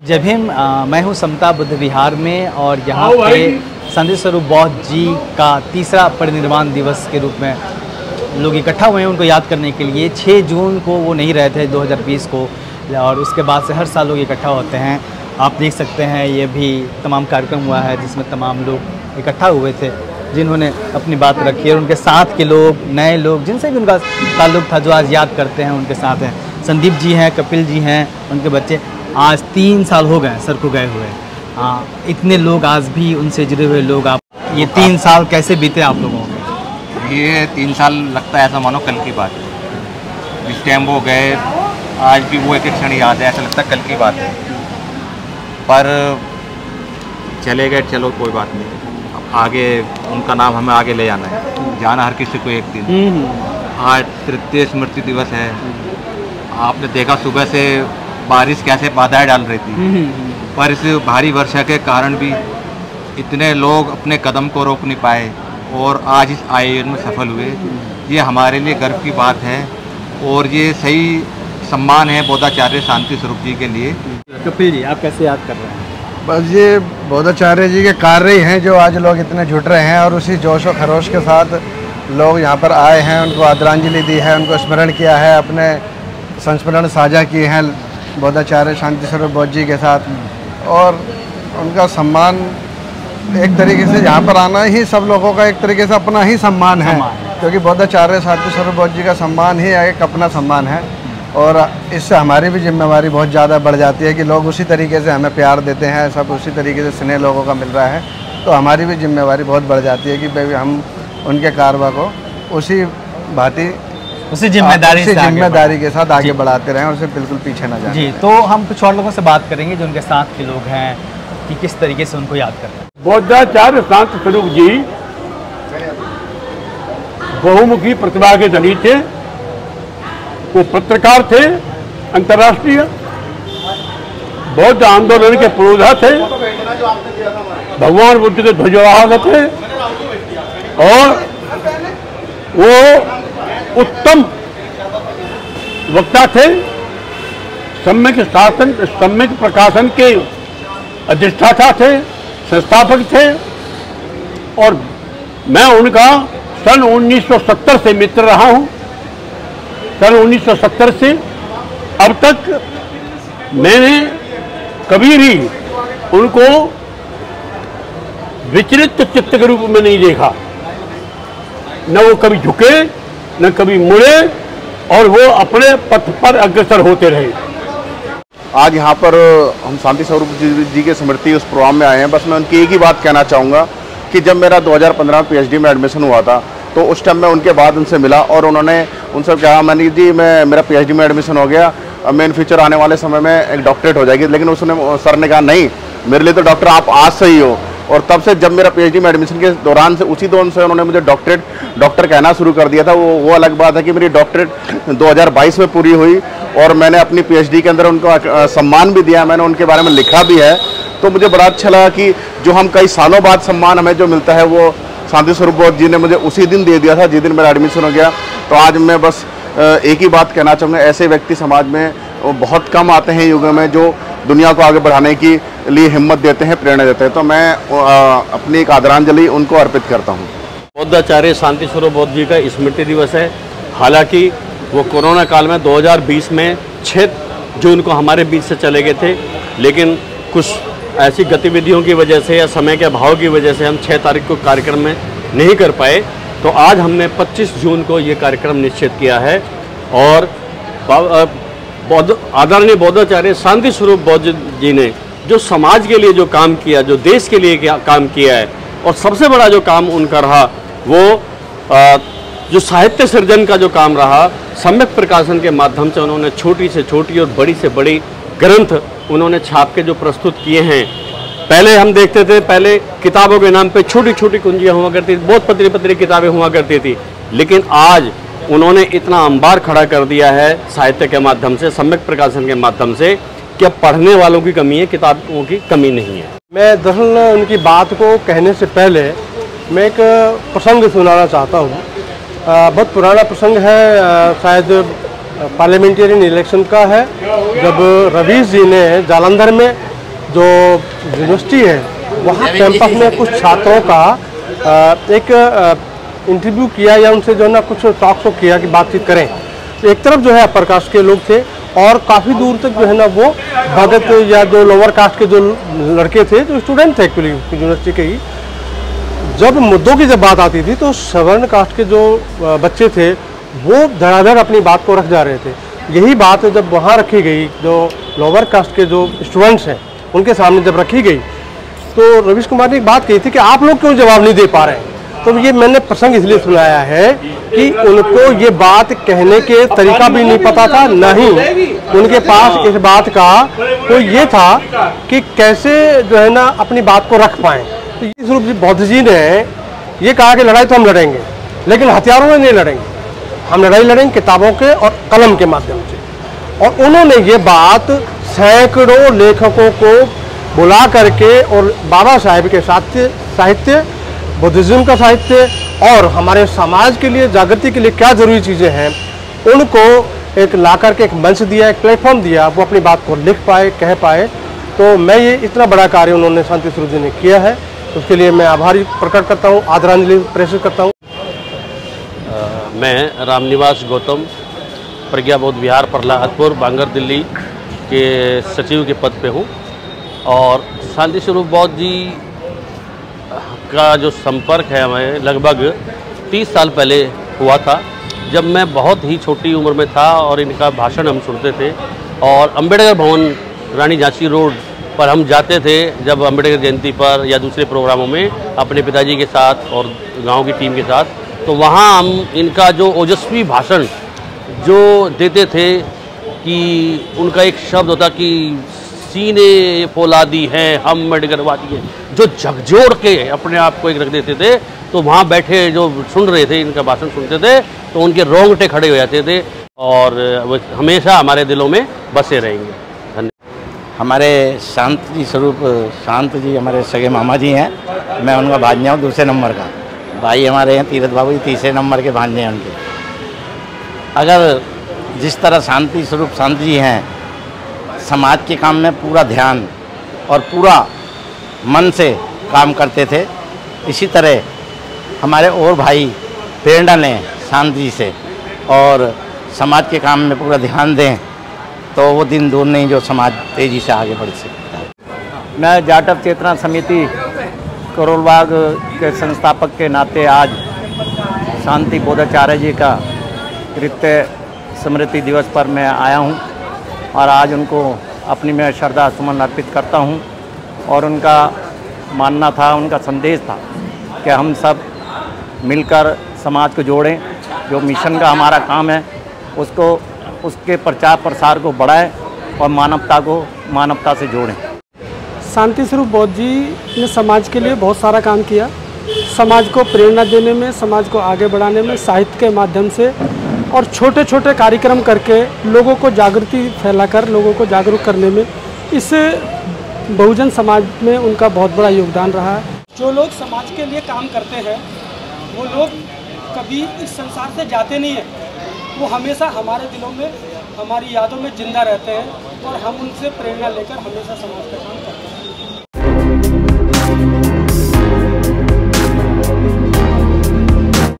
जय भीम। मैं हूं समता बुद्ध विहार में और यहाँ पे संत स्वरूप बौद्ध जी का तीसरा परिनिर्वाण दिवस के रूप में लोग इकट्ठा हुए हैं उनको याद करने के लिए। 6 जून को वो नहीं रहे थे 2020 को, और उसके बाद से हर साल लोग इकट्ठा होते हैं। आप देख सकते हैं ये भी तमाम कार्यक्रम हुआ है जिसमें तमाम लोग इकट्ठा हुए थे जिन्होंने अपनी बात रखी और उनके साथ के लोग, नए लोग जिनसे भी उनका ताल्लुक़ था, जो आज याद करते हैं उनके साथ हैं। संदीप जी हैं, कपिल जी हैं, उनके बच्चे। आज 3 साल हो गए सर को गए हुए। इतने लोग आज भी उनसे जुड़े हुए लोग। आप ये 3 साल कैसे बीते आप लोगों को? ये 3 साल लगता है ऐसा मानो कल की बात है। जिस टाइम वो गए आज भी वो एक एक क्षण याद है, ऐसा लगता है कल की बात है। पर चले गए, चलो कोई बात नहीं, अब आगे उनका नाम हमें आगे ले जाना है, जाना हर किसी को एक दिन। आज तृतीय स्मृति दिवस है। आपने देखा सुबह से बारिश कैसे बाधाएं डाल रही थी, पर इस भारी वर्षा के कारण भी इतने लोग अपने कदम को रोक नहीं पाए और आज इस आयोजन में सफल हुए। ये हमारे लिए गर्व की बात है और ये सही सम्मान है बौद्धाचार्य शांति स्वरूप जी के लिए। कपिल जी, आप कैसे याद कर रहे हैं? बस ये बौद्धाचार्य जी के कार्य ही हैं जो आज लोग इतने जुट रहे हैं और उसी जोश और खरोश के साथ लोग यहाँ पर आए हैं, उनको आदरांजलि दी है, उनको स्मरण किया है, अपने संस्मरण साझा किए हैं बौद्धाचार्य शांति स्वरूप बौद्ध जी के साथ। और उनका सम्मान एक तरीके से यहाँ पर आना ही सब लोगों का एक तरीके से अपना ही सम्मान है, क्योंकि बौद्धाचार्य शांति स्वरूप बौद्ध जी का सम्मान ही एक अपना सम्मान है। और इससे हमारी भी जिम्मेवारी बहुत ज़्यादा बढ़ जाती है कि लोग उसी तरीके से हमें प्यार देते हैं, सब उसी तरीके से स्नेह लोगों का मिल रहा है, तो हमारी भी जिम्मेवारी बहुत बढ़ जाती है कि भाई हम उनके कारवा को उसी भांति उसी जिम्मेदारी के साथ आगे बढ़ाते रहें और उसे बिल्कुल पीछे ना जाए। जी, तो हम कुछ और लोगों से बात करेंगे जो उनके साथ के लोग हैं कि किस तरीके से उनको याद कर रहे हैं। बौद्धाचार्य शांति स्वरूप जी बहुमुखी प्रतिभा के धनी थे। वो पत्रकार थे, अंतर्राष्ट्रीय बौद्ध आंदोलन के पुरोधा थे, भगवान बुद्ध के ध्वजवाहक थे और वो उत्तम वक्ता थे। सम्यक प्रकाशन के अधिष्ठाता थे, संस्थापक थे और मैं उनका सन 1970 से मित्र रहा हूं। सन 1970 से अब तक मैंने कभी भी उनको विचलित चित्त के रूप में नहीं देखा। न वो कभी झुके, न कभी मुड़े और वो अपने पथ पर अग्रसर होते रहे। आज यहाँ पर हम शांति स्वरूप जी के स्मृति उस प्रोग्राम में आए हैं। बस मैं उनकी एक ही बात कहना चाहूँगा कि जब मेरा 2015 में PhD में एडमिशन हुआ था तो उस टाइम मैं उनके बाद उनसे मिला और उन्होंने उनसे कहा, मैंने जी मेरा PhD में एडमिशन हो गया, अब मैं इन फ्यूचर आने वाले समय में एक डॉक्टरेट हो जाएगी। लेकिन सर ने कहा नहीं, मेरे लिए तो डॉक्टर आप आज से ही हो। और तब से जब मेरा PhD में एडमिशन के दौरान से उसी दौरान से उन्होंने मुझे डॉक्टर कहना शुरू कर दिया था। वो अलग बात है कि मेरी डॉक्टरेट 2022 में पूरी हुई और मैंने अपनी PhD के अंदर उनको सम्मान भी दिया, मैंने उनके बारे में लिखा भी है। तो मुझे बड़ा अच्छा लगा कि जो हम कई सालों बाद सम्मान हमें जो मिलता है वो शांति स्वरूप बौद्ध जी ने मुझे उसी दिन दे दिया था जिस दिन मेरा एडमिशन हो गया। तो आज मैं बस एक ही बात कहना चाहूँगा, ऐसे व्यक्ति समाज में बहुत कम आते हैं युग में जो दुनिया को आगे बढ़ाने की लिए हिम्मत देते हैं, प्रेरणा देते हैं। तो मैं अपनी एक आदरांजलि उनको अर्पित करता हूँ। बौद्धाचार्य शांति स्वरूप बौद्ध जी का स्मृति दिवस है। हालांकि वो कोरोना काल में 2020 में 6 जून को हमारे बीच से चले गए थे, लेकिन कुछ ऐसी गतिविधियों की वजह से या समय के अभाव की वजह से हम 6 तारीख को कार्यक्रम में नहीं कर पाए। तो आज हमने 25 जून को ये कार्यक्रम निश्चित किया है और आदरणीय बौद्धाचार्य शांति स्वरूप बौद्ध जी ने जो समाज के लिए जो काम किया, जो देश के लिए काम किया है और सबसे बड़ा जो काम उनका रहा वो जो साहित्य सृजन का जो काम रहा, सम्यक प्रकाशन के माध्यम से उन्होंने छोटी से छोटी और बड़ी से बड़ी ग्रंथ उन्होंने छाप के जो प्रस्तुत किए हैं। पहले हम देखते थे, पहले किताबों के नाम पे छोटी छोटी कुंजियाँ हुआ करती थी, बहुत पतली पतली किताबें हुआ करती थी, लेकिन आज उन्होंने इतना अंबार खड़ा कर दिया है साहित्य के माध्यम से, सम्यक प्रकाशन के माध्यम से, कि अब पढ़ने वालों की कमी है, किताबों की कमी नहीं है। मैं दरअसल उनकी बात को कहने से पहले मैं एक प्रसंग सुनाना चाहता हूँ। बहुत पुराना प्रसंग है, शायद पार्लियामेंटेरियन इलेक्शन का है, जब रवीश जी ने जालंधर में जो यूनिवर्सिटी है वहाँ कैंपस में कुछ छात्रों का एक इंटरव्यू किया या उनसे जो है ना कुछ टॉक शो किया कि बातचीत करें। एक तरफ जो है अपर कास्ट के लोग थे और काफ़ी दूर तक जो है ना वो भगत या जो लोअर कास्ट के जो लड़के थे, जो स्टूडेंट थे एक्चुअली यूनिवर्सिटी के ही, जब मुद्दों की जब बात आती थी तो सवर्ण कास्ट के जो बच्चे थे वो धड़ाधड़ अपनी बात को रख जा रहे थे। यही बात जब वहाँ रखी गई, जो लोअर कास्ट के जो स्टूडेंट्स हैं उनके सामने जब रखी गई, तो रवीश कुमार ने एक बात कही थी कि आप लोग क्यों जवाब नहीं दे पा रहे हैं। तो ये मैंने प्रसंग इसलिए सुनाया है कि उनको ये बात कहने के तरीका भी नहीं पता था, ना ही उनके पास इस बात का कोई ये था कि कैसे जो है ना अपनी बात को रख पाएँ। तो इस रूप से बौद्ध जी ने ये कहा कि लड़ाई तो हम लड़ेंगे, लेकिन हथियारों में नहीं लड़ेंगे, हम लड़ाई लड़ेंगे किताबों के और कलम के माध्यम से। और उन्होंने ये बात सैकड़ों लेखकों को बुला करके और बाबा साहेब के साहित्य, बुद्धिज्म का साहित्य और हमारे समाज के लिए जागृति के लिए क्या ज़रूरी चीज़ें हैं उनको एक ला करके एक मंच दिया, एक प्लेटफॉर्म दिया, वो अपनी बात को लिख पाए, कह पाए। तो मैं ये इतना बड़ा कार्य उन्होंने शांति स्वरूप जी ने किया है, उसके लिए मैं आभारी प्रकट करता हूँ, आदरांजलि प्रेषित करता हूँ। मैं रामनिवास गौतम प्रज्ञा बौद्ध विहार प्रहलादपुर बांगर दिल्ली के सचिव के पद पे हूँ। और शांति स्वरूप बौद्ध जी का जो संपर्क है हमें लगभग 30 साल पहले हुआ था, जब मैं बहुत ही छोटी उम्र में था और इनका भाषण हम सुनते थे। और अम्बेडकर भवन रानी झांसी रोड पर हम जाते थे जब अम्बेडकर जयंती पर या दूसरे प्रोग्रामों में अपने पिताजी के साथ और गांव की टीम के साथ, तो वहाँ हम इनका जो ओजस्वी भाषण जो देते थे कि उनका एक शब्द होता कि सीने फौलादी हैं हम अम्बेडकरवादी हैं, जो झकझोर के अपने आप को एक रख देते थे। तो वहाँ बैठे जो सुन रहे थे, इनका भाषण सुनते थे, तो उनके रोंगटे खड़े हो जाते थे और वो हमेशा हमारे दिलों में बसे रहेंगे। धन्यवाद। हमारे शांति स्वरूप शांत जी हमारे सगे मामा जी हैं, मैं उनका भांजा हूँ दूसरे नंबर का। भाई हमारे हैं तीरथ बाबू जी तीसरे नंबर के भांजे हैं उनके। अगर जिस तरह शांति स्वरूप शांत जी हैं, समाज के काम में पूरा ध्यान और पूरा मन से काम करते थे, इसी तरह हमारे और भाई प्रेरणा लें शांत जी से और समाज के काम में पूरा ध्यान दें, तो वो दिन दूर नहीं जो समाज तेज़ी से आगे बढ़ सकता है। मैं जाटव चेतना समिति करोलबाग के संस्थापक के नाते आज शांति बोधाचार्य जी का कृत्य स्मृति दिवस पर मैं आया हूं और आज उनको अपनी मैं श्रद्धा सुमन अर्पित करता हूं। और उनका मानना था, उनका संदेश था कि हम सब मिलकर समाज को जोड़ें, जो मिशन का हमारा काम है उसको, उसके प्रचार प्रसार को बढ़ाएं और मानवता से जोड़ें। शांति स्वरूप बौद्ध जी ने समाज के लिए बहुत सारा काम किया, समाज को प्रेरणा देने में, समाज को आगे बढ़ाने में, साहित्य के माध्यम से और छोटे छोटे कार्यक्रम करके लोगों को जागृति फैलाकर लोगों को जागरूक करने में, इस बहुजन समाज में उनका बहुत बड़ा योगदान रहा है। जो लोग समाज के लिए काम करते हैं वो लोग कभी इस संसार से जाते नहीं हैं, वो हमेशा हमारे दिलों में, हमारी यादों में जिंदा रहते हैं और हम उनसे प्रेरणा लेकर हमेशा समाज का काम